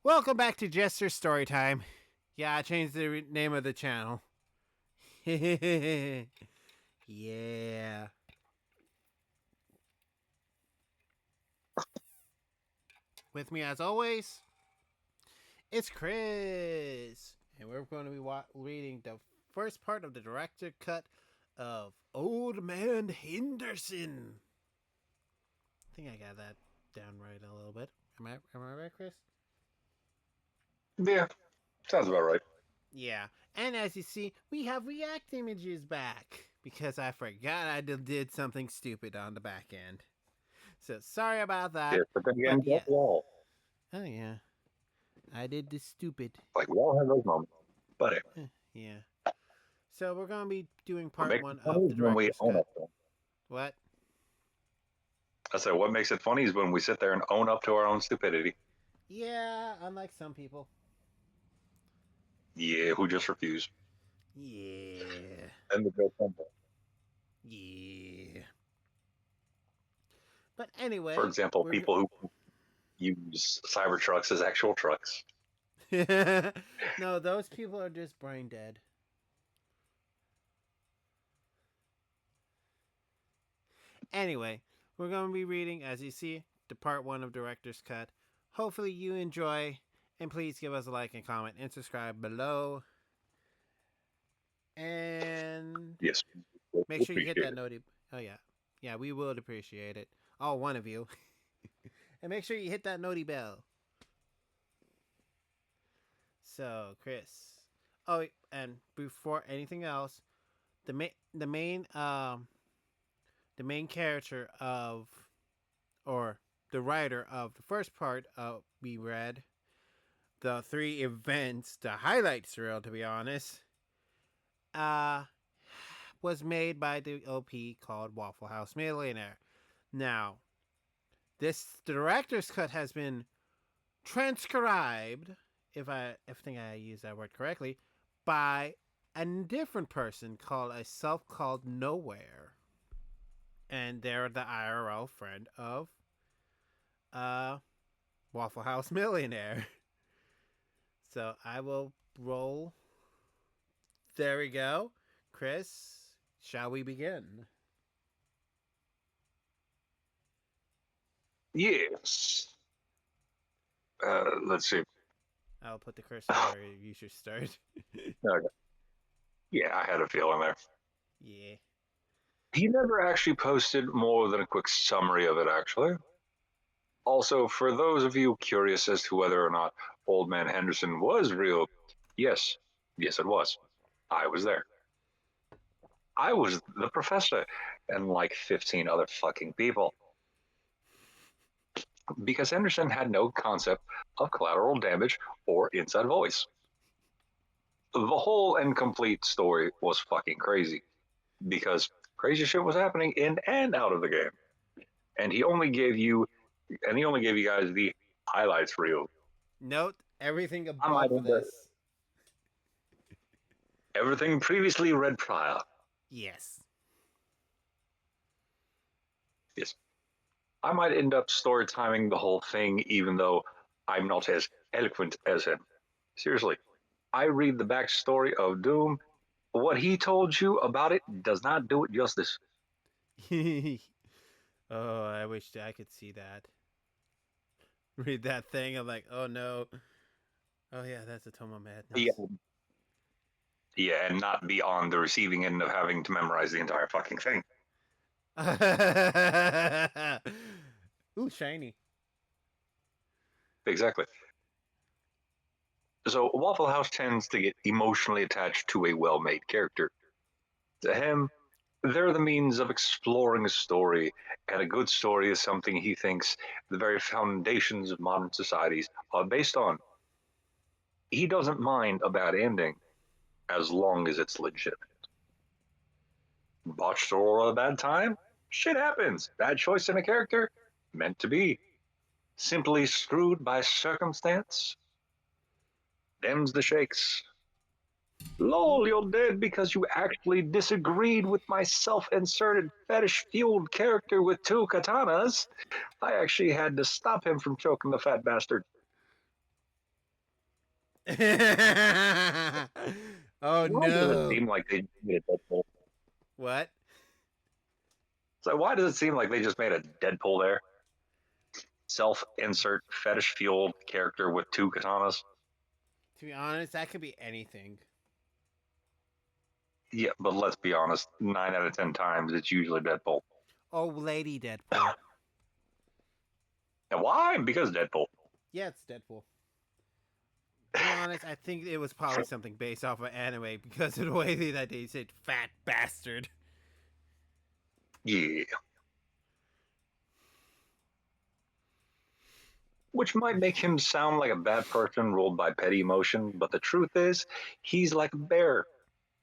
Welcome back to Jester Storytime. Yeah, I changed the name of the channel. Yeah. With me as always, it's Chris. And we're going to be reading the first part of the director cut of Old Man Henderson. I think I got that down right a little bit. Am I right, Chris? Yeah, sounds about right. Yeah. And as you see, we have React images back because I forgot I did something stupid on the back end. So sorry about that. Yeah, but then But again, yeah. we all Oh yeah. I did this stupid. like we all have those moments. But anyway, Yeah. So we're gonna be doing what part makes it one funny of is the when we director's own cut. up to them. What? I said, what makes it funny is when we sit there and own up to our own stupidity. Yeah, unlike some people. Yeah, who just refuse? Yeah. And the joke comes up. Yeah. But anyway, For example, we're people who use cyber trucks as actual trucks. no, those people are just brain dead. Anyway, we're going to be reading, as you see, the part one of Director's Cut. Hopefully, you enjoy, and please give us a like and comment and subscribe below. And Yes, make we sure you hit appreciate that it. noti. Oh yeah, yeah, we would appreciate it. All one of you. And make sure you hit that noti bell. So, Chris. Oh, and before anything else, the main the main the main character of, or the writer of the first part we read, the three events, the highlights reel, to be honest, uh, was made by the OP called Waffle House Millionaire. Now, this director's cut has been transcribed, if I think I use that word correctly, by a different person called a self-called Nowhere, and they're the IRL friend of uh Waffle House Millionaire. So I will roll. There we go. Chris, shall we begin? Yes. Let's see. I'll put the cursor where you should start. Okay. Yeah, I had a feeling there. Yeah. He never actually posted more than a quick summary of it, actually. Also, for those of you curious as to whether or not Old Man Henderson was real, yes, yes, it was. I was there. I was the professor and like 15 other fucking people. Because Henderson had no concept of collateral damage or inside voice. The whole and complete story was fucking crazy because crazy shit was happening in and out of the game. And he only gave you guys the highlights reel. Note everything I might above end this. everything previously read prior. Yes. Yes. I might end up story timing the whole thing, even though I'm not as eloquent as him. Seriously, I read the backstory of Doom. What he told you about it does not do it justice. Oh, I wish I could see that. Read that thing. I'm like, oh no. Oh yeah, that's a tome of Yeah, madness. yeah, and not be on the receiving end of having to memorize the entire fucking thing. Ooh, shiny. Exactly. So Waffle House tends to get emotionally attached to a well-made character. To him, they're the means of exploring a story, and a good story is something he thinks the very foundations of modern societies are based on. He doesn't mind a bad ending as long as it's legitimate. Botched or a bad time? Shit happens. Bad choice in a character? Meant to be. Simply screwed by circumstance? Them's the shakes. Hmm? Lol, you're dead because you actually disagreed with my self-inserted fetish-fueled character with two katanas. I actually had to stop him from choking the fat bastard. Oh Why does it no. seem like they made a Deadpool? What? So why does it seem like they just made a Deadpool there? Self-insert fetish-fueled character with two katanas. To be honest, that could be anything. Yeah, but let's be honest, 9 out of 10 times it's usually Deadpool. Oh, Lady Deadpool. And why? Because Deadpool. Yeah, it's Deadpool. To be honest, I think it was probably something based off of anime because of the way that they said "fat bastard." Yeah. Which might make him sound like a bad person ruled by petty emotion, but the truth is, he's like a bear.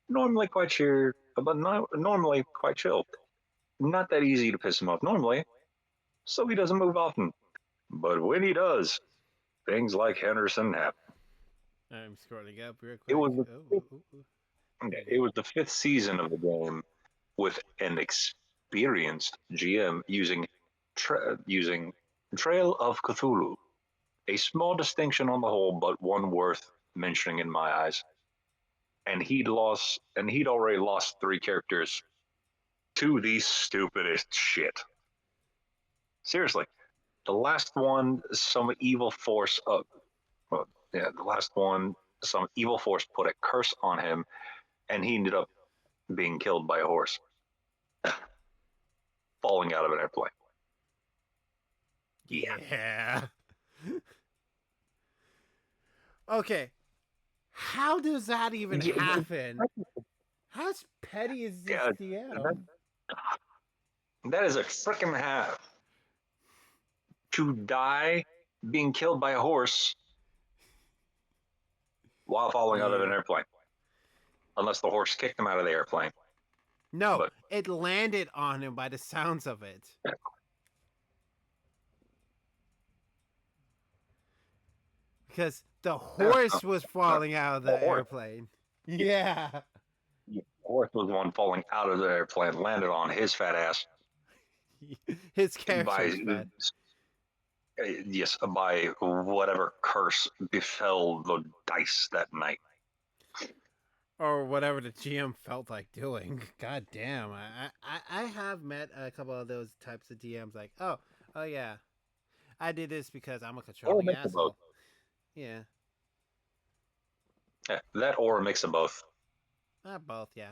Normally quite cheered, but not normally quite chilled. Not that easy to piss him off normally, so he doesn't move often. But when he does, things like Henderson happen. I'm scrolling up real It quick. was the Oh, fifth, ooh, ooh. it was the fifth season of the game with an experienced GM using Trail of Cthulhu. A small distinction on the whole, but one worth mentioning in my eyes. And he'd already lost 3 characters to the stupidest shit. Seriously, the last one, some evil force. The last one, some evil force put a curse on him, and he ended up being killed by a horse, falling out of an airplane. Yeah, Yeah. Okay. How does that even yeah, happen? How petty is this yeah. That, DM? that is a freaking have to die being killed by a horse while falling out of Yeah. an airplane, unless the horse kicked him out of the airplane. No, But it landed on him by the sounds of it. Because the the horse was falling out of the horse, airplane. Yeah. the horse was the one falling out of the airplane, landed on his fat ass His character by was fat. yes, by whatever curse befell the dice that night. Or whatever the GM felt like doing. God damn. I have met a couple of those types of DMs like, oh yeah. I did this because I'm a Or a controlling mix of both. asshole. Yeah. Yeah, that or a mix of both. Both, yeah.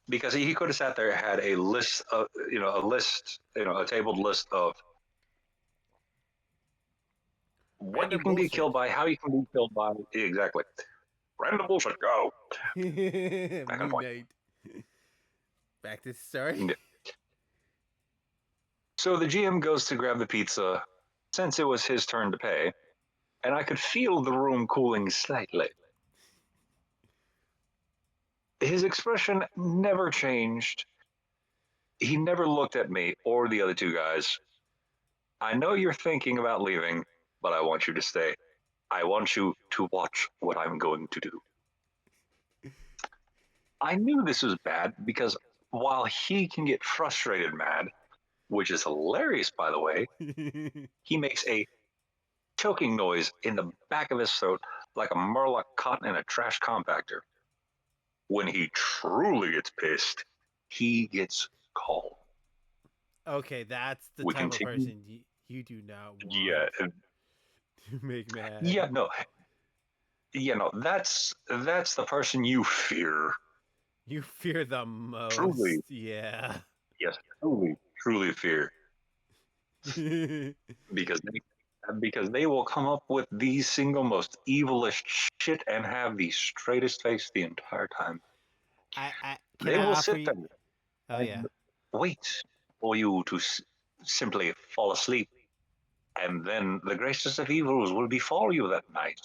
Because he could have sat there and had a list of, a tabled list of what you Random can be bullshit. killed by, how you can be killed by. Exactly. Random bullshit, go. Back on Moon point. Knight. Back to the story. Yeah. So the GM goes to grab the pizza since it was his turn to pay, and I could feel the room cooling slightly. His expression never changed. He never looked at me or the other 2 guys. I know you're thinking about leaving, but I want you to stay. I want you to watch what I'm going to do. I knew this was bad because while he can get frustrated mad, which is hilarious, by the way, he makes a choking noise in the back of his throat like a murloc caught in a trash compactor. When he truly gets pissed, he gets calm. Okay, that's the We type of continue. person you do not want Yeah, to make mad. yeah, no, no. That's the person you fear. You fear the most. Truly, Yeah. yes, truly fear because they will come up with the single most evilest shit and have the straightest face the entire time. I can They I will offer sit you? there Oh yeah. and wait for you to simply fall asleep, and then the greatest of evils will befall you that night.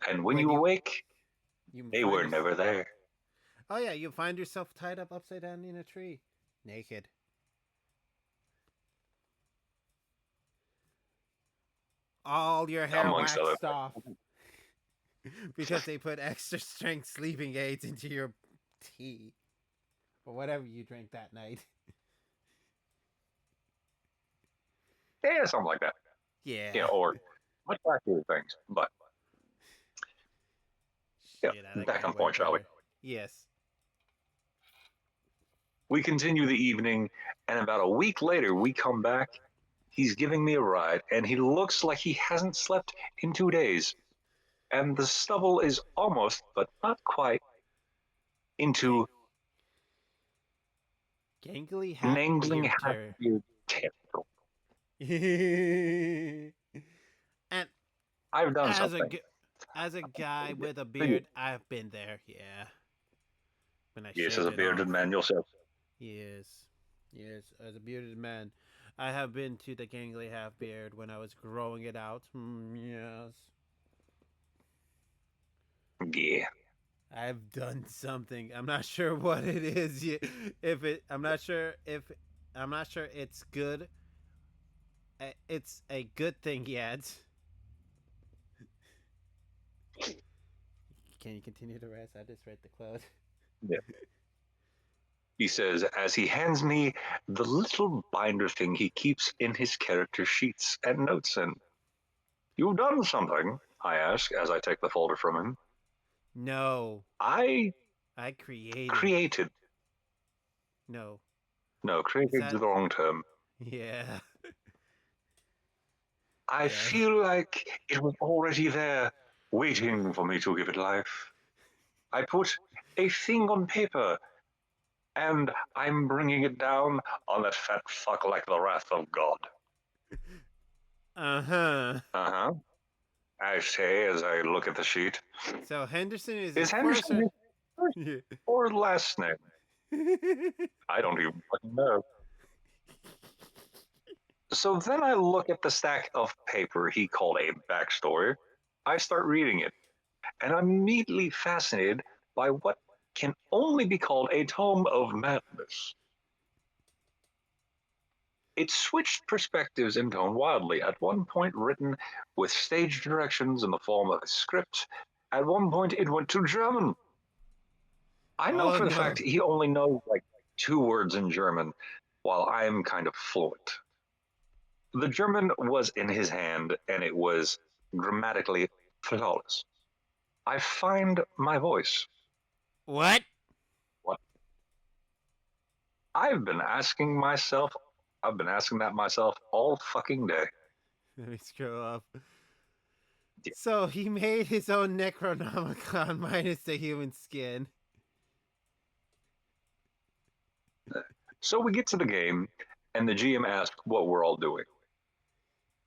And when When you awake, you they find were your never there. oh yeah, you find yourself tied up upside down in a tree, naked. All your hair Amongst other waxed off because they put extra strength sleeping aids into your tea or whatever you drank that night. yeah, something like that. Yeah. Or much accurate things. But Yeah, say that back again on way point, shall we? better. Yes. We continue the evening, and about a week later, we come back. He's giving me a ride, and he looks like he hasn't slept in 2 days. And the stubble is almost, but not quite, Gang- into gangly half Nangling beard half terror. beard territory. And I've done as a something. as a guy with a For you. beard, I've been there. Yeah, when I Yes, shaved as a it bearded off. man yourself. Yes, yes, as a bearded man, I have been to the gangly half beard when I was growing it out. Yes, Yeah. I've done something. I'm not sure what it is yet. If it, I'm not sure it's good. It's a good thing yet. Can you continue the rest? I just read the quote. Yeah. He says, as he hands me the little binder thing he keeps in his character sheets and notes in. You've done something, I ask as I take the folder from him. No, I I created. created. No, No, is created is that? the wrong term. Yeah, I yeah. feel like it was already there, waiting for me to give it life. I put a thing on paper, and I'm bringing it down on that fat fuck like the wrath of God. Uh huh. Uh huh. I say as I look at the sheet. So Henderson is his Is first. Henderson his first Yeah. or last name? I don't even fucking know. So then I look at the stack of paper he called a backstory. I start reading it, and I'm immediately fascinated by what can only be called a tome of madness. It switched perspectives in tone wildly. At one point, written with stage directions in the form of a script. At one point, it went to German. I know Oh for the fact no. he only knows like 2 words in German, while I'm kind of fluent. The German was in his hand, and it was grammatically flawless. I find my voice. What? What I've been asking myself, I've been asking that myself all fucking day. Let me scroll up. So he made his own Necronomicon minus the human skin. So we get to the game, and the GM asks what we're all doing.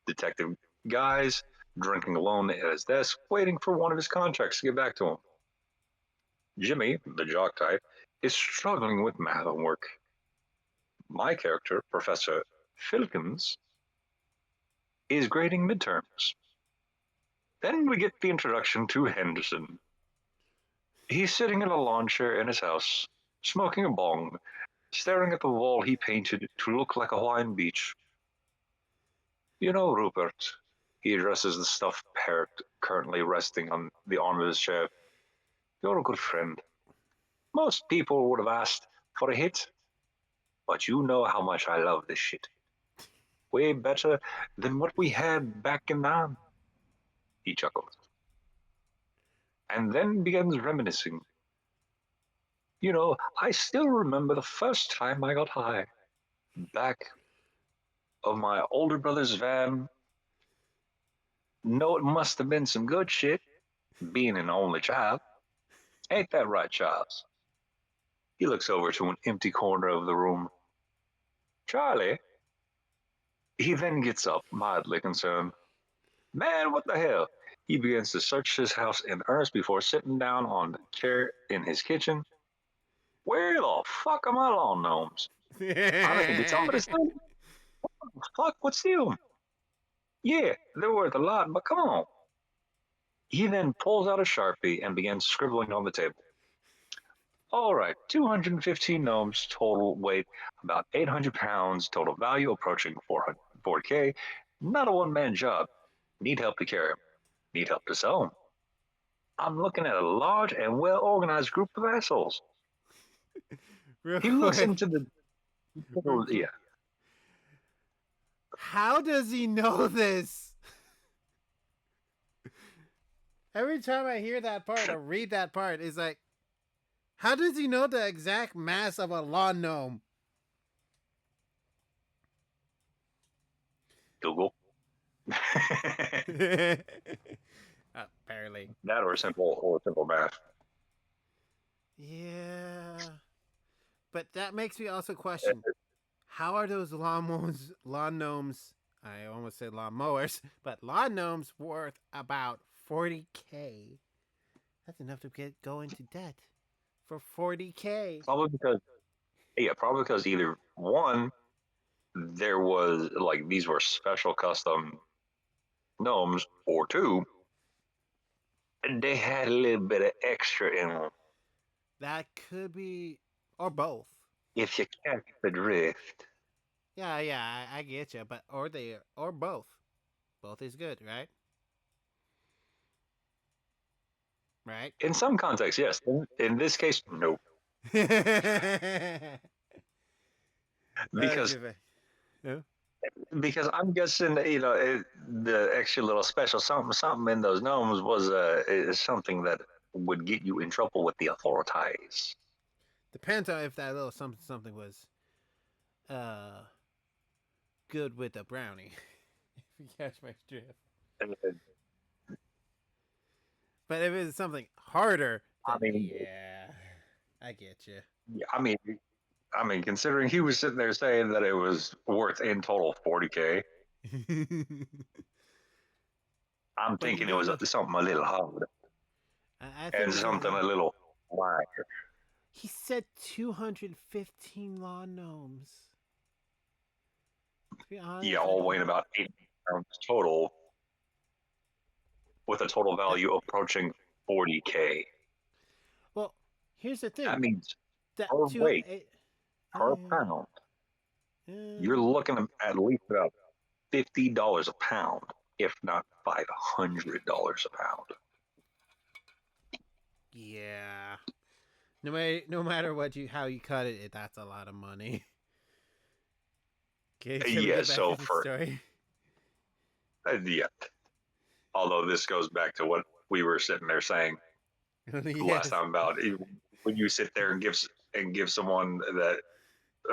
Detective Guy's drinking alone at his desk, waiting for one of his contracts to get back to him. Jimmy, the jock type, is struggling with math homework. My character, Professor Filkins, is grading midterms. Then we get the introduction to Henderson. He's sitting in a lawn chair in his house, smoking a bong, staring at the wall he painted to look like a Hawaiian beach. You know, Rupert, he addresses the stuffed parrot currently resting on the arm of his chair. You're a good friend. Most people would have asked for a hit, but you know how much I love this shit. Way better than what we had back in Nam. He chuckles, and then begins reminiscing. You know, I still remember the first time I got high. Back of my older brother's van. No, it must have been some good shit, being an only child. Ain't that right, Charles? He looks over to an empty corner of the room. Charlie? He then gets up, mildly concerned. Man, what the hell? He begins to search his house in earnest before sitting down on the chair in his kitchen. Where the fuck are my lawn gnomes? I mean, did somebody say, fuck, what's them? Yeah, they're worth a lot, but come on. He then pulls out a Sharpie and begins scribbling on the table. All right, 215 gnomes, total weight about 800 pounds, total value approaching 400K. Not a one man job. Need help to carry them. Need help to sell them. I'm looking at a large and well organized group of assholes. Real He looks quick. into the. Real quick. Yeah. How does he know this? Every time I hear that part or read that part, it's like, how does he know the exact mass of a lawn gnome? Google. Apparently. That or simple math. Yeah. But that makes me also question, how are those lawn gnomes, I almost said lawn mowers, but lawn gnomes worth about 40K? That's enough to go into debt for 40K. Probably because probably because either one, there was like these were special custom gnomes, or two, they had a little bit of extra in them. That could be, or both. If you catch the drift. Yeah, yeah, I get you, but or both. Both is good, right? Right? In some contexts, yes. In this case, no, because yeah. I'm guessing the extra little special something in those gnomes was is something that would get you in trouble with the authorities. Depends on if that little something was uh good with the brownie. If you catch my drift. And, But if it's something harder, I then mean, yeah, I get you. yeah, I mean, considering he was sitting there saying that it was worth in total 40K, I'm But you thinking it don't was know. something a little hard I think and it's a. something a little light. He said 215 lawn gnomes. To be Yeah, honest, I all don't. weighing about 8 pounds total, with a total That value approaching 40K. well, here's the That thing. means That per two. weight, per pound, you're Uh, looking at least about $50 a pound, if not $500 a pound. yeah. No matter what you how you cut it, that's a lot of money. Okay, shall we Yeah, get back to so the for story? yeah, although this goes back to what we were sitting there saying last Yes. time about when you sit there and give someone that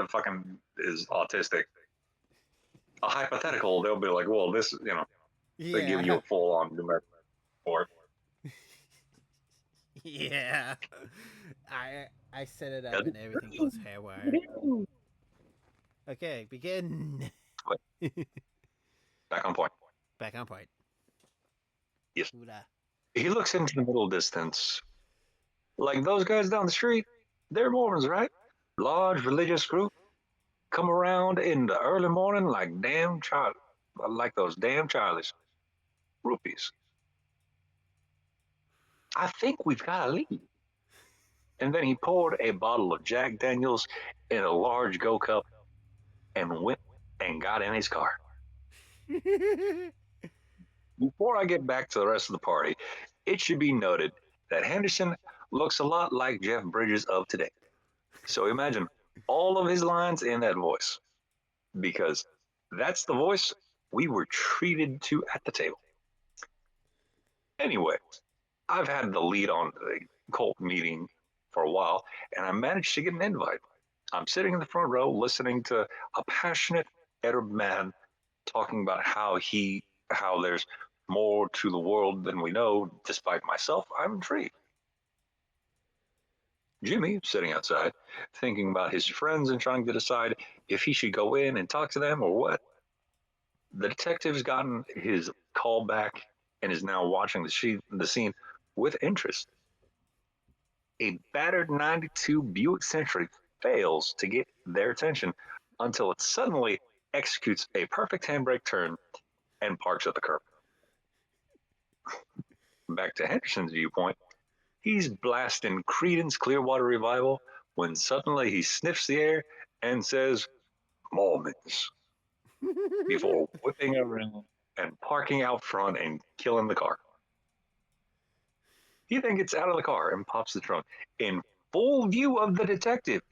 fucking is autistic a hypothetical, they'll be like, well, this, they give you Yeah. a full on numeric for Yeah. I set it up and everything goes it. haywire. Okay, begin. But back on point. Back on point. Yes. Hula. He looks into the middle distance. Like those guys down the street, they're Mormons, right? Large religious group. Come around in the early morning like damn Charlie, like those damn Charlies. Rupees. I think we've got to leave. And then he poured a bottle of Jack Daniels in a large go cup and went and got in his car. Before I get back to the rest of the party, it should be noted that Henderson looks a lot like Jeff Bridges of today. So imagine all of his lines in that voice, because that's the voice we were treated to at the table. Anyway, I've had the lead on the cult meeting for a while, and I managed to get an invite. I'm sitting in the front row listening to a passionate Arab man talking about how there's more to the world than we know. Despite myself, I'm intrigued. Jimmy, sitting outside, thinking about his friends and trying to decide if he should go in and talk to them or what. The detective's gotten his call back and is now watching the scene with interest. A battered 92 Buick Century fails to get their attention until it suddenly executes a perfect handbrake turn and parks at the curb. Back to Henderson's viewpoint, he's blasting Creedence Clearwater Revival when suddenly he sniffs the air and says, Mormons, before whipping around and parking out front and killing the car. He then gets out of the car and pops the trunk. In full view of the detective,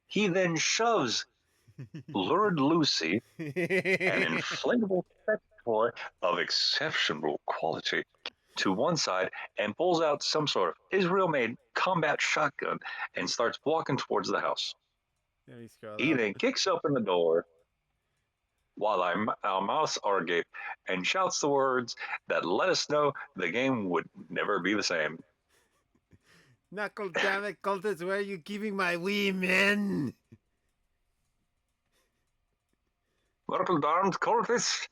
he then shoves Lurid Lucy, an inflatable sex toy of exceptional quality, to one side and pulls out some sort of Israel made combat shotgun and starts walking towards the house. Let me scroll He up. then kicks open the door while our mouths are agape and shouts the words that let us know the game would never be the same. Knuckle damn it, cultist, where are you keeping my women? Myrtle darned Cortis,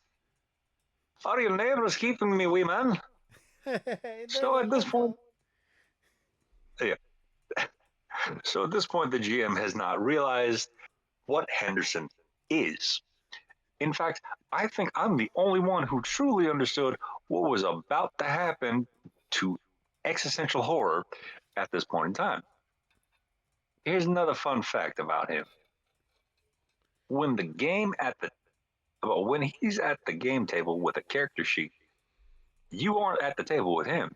are your neighbors keeping me, wee man? There's So a at this point, missile. yeah. So at this point, the GM has not realized what Henderson is. In fact, I think I'm the only one who truly understood what was about to happen to existential horror at this point in time. Here's another fun fact about him. When the game at the well, when he's at the game table with a character sheet, you aren't at the table with him.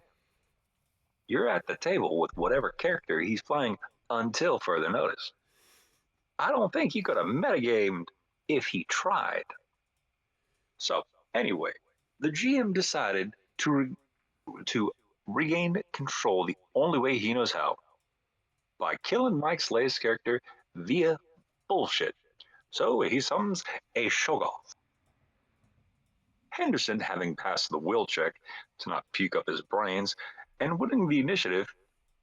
You're at the table with whatever character he's playing until further notice. I don't think he could have metagamed if he tried. So, anyway, the GM decided to regain control the only way he knows how, by killing Mike Slay's character via bullshit. So he summons a Shoggoth. Henderson, having passed the will check to not puke up his brains and winning the initiative,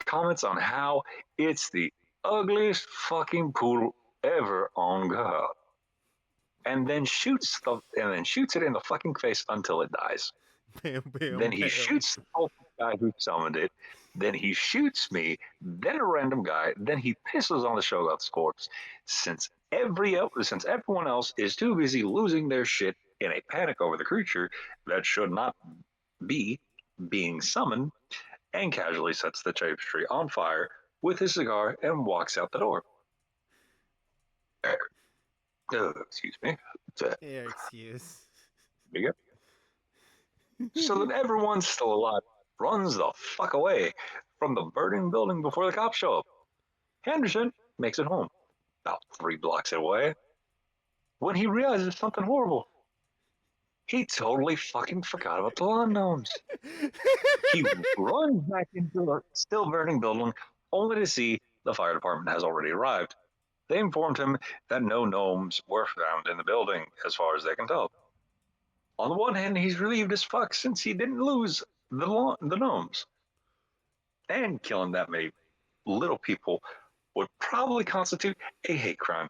comments on how it's the ugliest fucking poodle ever on God, and then shoots it in the fucking face until it dies. Bam, bam, Then he bam. shoots the guy who summoned it. Then he shoots me. Then a random guy. Then he pisses on the Shoggoth's corpse. Since everyone else is too busy losing their shit in a panic over the creature that should not be being summoned, and casually sets the tapestry on fire with his cigar and walks out the door. Excuse me. Your excuse. So that everyone's still alive runs the fuck away from the burning building before the cops show up. Henderson makes it home, about 3 blocks away, when he realizes something horrible. He totally fucking forgot about the lawn gnomes. He runs back into the still burning building, only to see the fire department has already arrived. They informed him that no gnomes were found in the building, as far as they can tell. On the one hand, he's relieved as fuck since he didn't lose the gnomes. And killing that many little people would probably constitute a hate crime.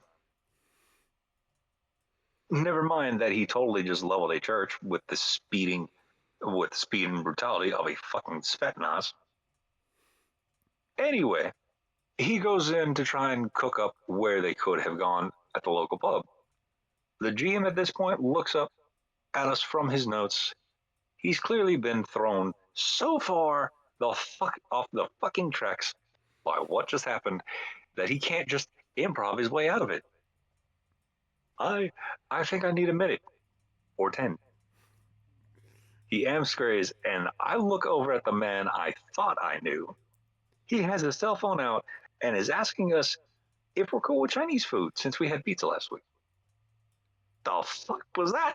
Never mind that he totally just leveled a church with speed and brutality of a fucking Spetsnaz. Anyway, he goes in to try and cook up where they could have gone at the local pub. The GM at this point looks up at us from his notes. He's clearly been thrown so far the fuck off the fucking tracks by what just happened that he can't just improv his way out of it. I think I need a minute or 10. He amscrays, and I look over at the man I thought I knew. He has his cell phone out and is asking us if we're cool with Chinese food since we had pizza last week. The fuck was that?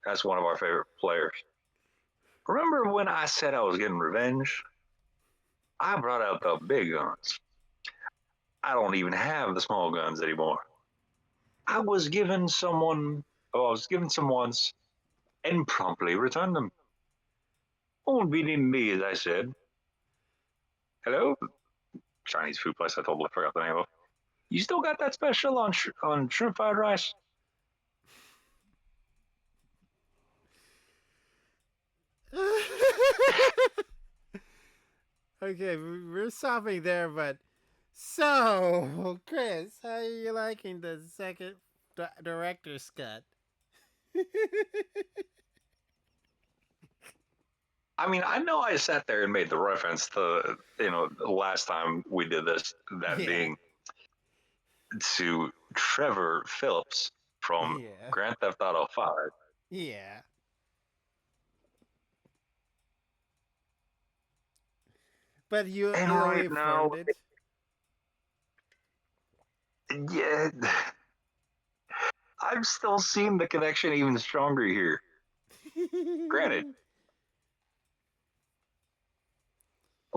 That's one of our favorite players. Remember when I said I was getting revenge? I brought out the big guns. I don't even have the small guns anymore. I was given some once and promptly returned them. Won't be needing me, as I said. Hello? Chinese food place I totally forgot the name of. You still got that special on shrimp fried rice? Okay, we're stopping there, but so, Chris, how are you liking the second director's cut? I mean, I know I sat there and made the reference to, the last time we did this, that Yeah, being to Trevor Phillips from yeah, Grand Theft Auto 5. yeah. But you And ill right now, affirmed it. yeah, I'm still seeing the connection even stronger here. Granted,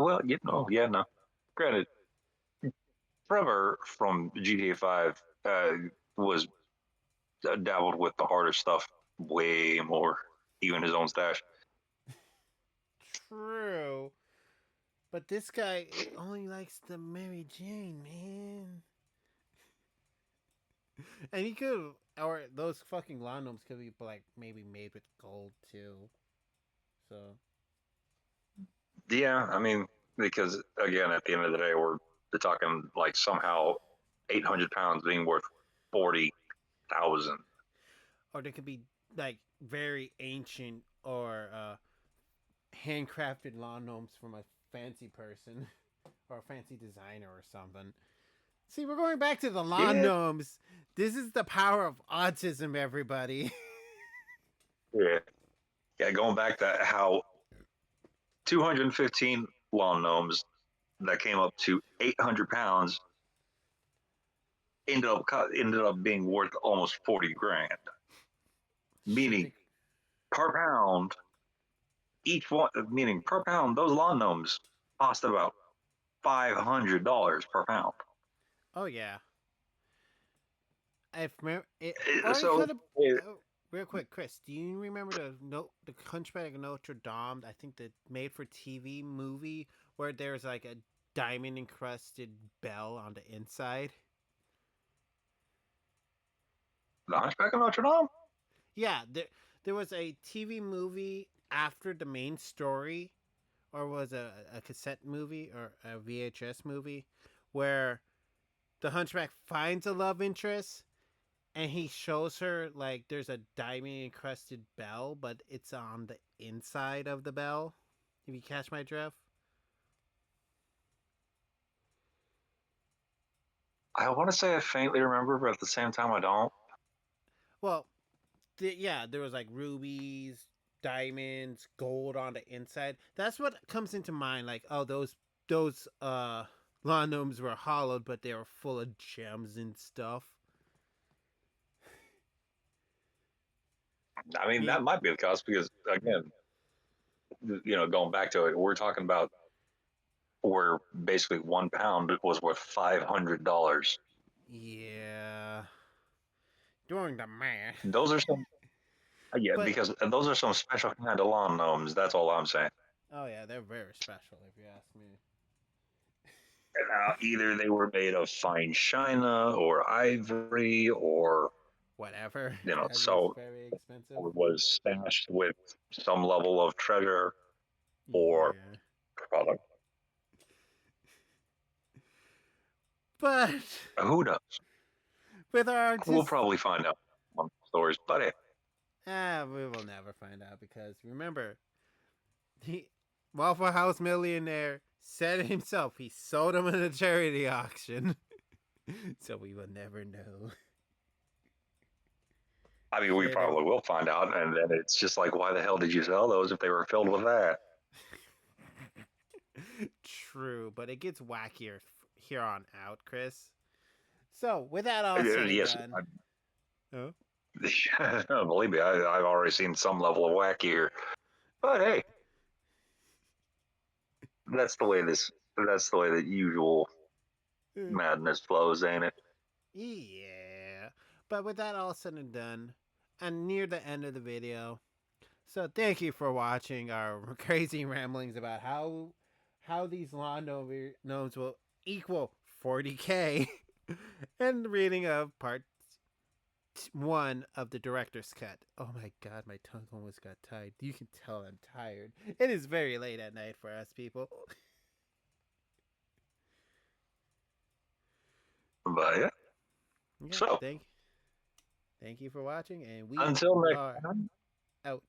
Well, you know, yeah, no. Granted, Trevor from GTA 5 was dabbled with the harder stuff way more, even his own stash. True. But this guy only likes the Mary Jane, man. And he could, or those fucking lawn gnomes could be like maybe made with gold too. So Yeah, I mean, because again, at the end of the day, we're talking like somehow 800 pounds being worth 40,000. or they could be like very ancient or handcrafted lawn gnomes from a fancy person or a fancy designer or something. See, we're going back to the lawn Yeah, gnomes. This is the power of autism, everybody. yeah, yeah. Going back to how 215 lawn gnomes that came up to 800 pounds ended up being worth almost 40 grand. Shit, Meaning per pound, each one. Meaning per pound, those lawn gnomes cost about $500 per pound. oh yeah. If it, or it So could have. it, Oh, real quick, Chris, do you remember the Hunchback of Notre Dame? I think the made-for-TV movie where there's like a diamond encrusted bell on the inside. the Hunchback of Notre Dame. Yeah, there was a TV movie after the main story, or was a cassette movie or a VHS movie, where the Hunchback finds a love interest and he shows her like there's a diamond encrusted bell, but it's on the inside of the bell. If you catch my drift. I want to say I faintly remember, but at the same time, I don't. Well, yeah, there was like rubies, diamonds, gold on the inside. That's what comes into mind. Like, oh, those lawn gnomes were hollowed, but they were full of gems and stuff. I mean, Me, that might be the cause because, again, going back to it, we're talking about where basically 1 pound was worth $500. yeah, doing the math. Those are some, yeah, But because those are some special kind of lawn gnomes. That's all I'm saying. oh yeah, they're very special if you ask me. Either they were made of fine china or ivory, or Whatever, that is so very expensive. or was stashed with some level of treasure or Yeah, product. but Who knows? with our We'll artists, probably find out on stories, but hey, we will never find out because remember, he Waffle House millionaire said it himself. He sold them in a charity auction, so we will never know. I mean, we Shit is probably will find out, and then it's just like, why the hell did you sell those if they were filled with that? true, but it gets wackier here on out, Chris. So, with that all said and Yes, done, oh, believe me, I've already seen some level of whack here. But hey, that's the way this. That's the way the usual madness flows, ain't it? yeah. But with that all said and done, and near the end of the video, so thank you for watching our crazy ramblings about how these lawn gnomes will equal 40K, and the reading of part one of the director's cut. Oh my god, my tongue almost got tied. You can tell I'm tired. It is very late at night for us people. But yeah. Yeah, So thank you for watching, and we until next are time. out.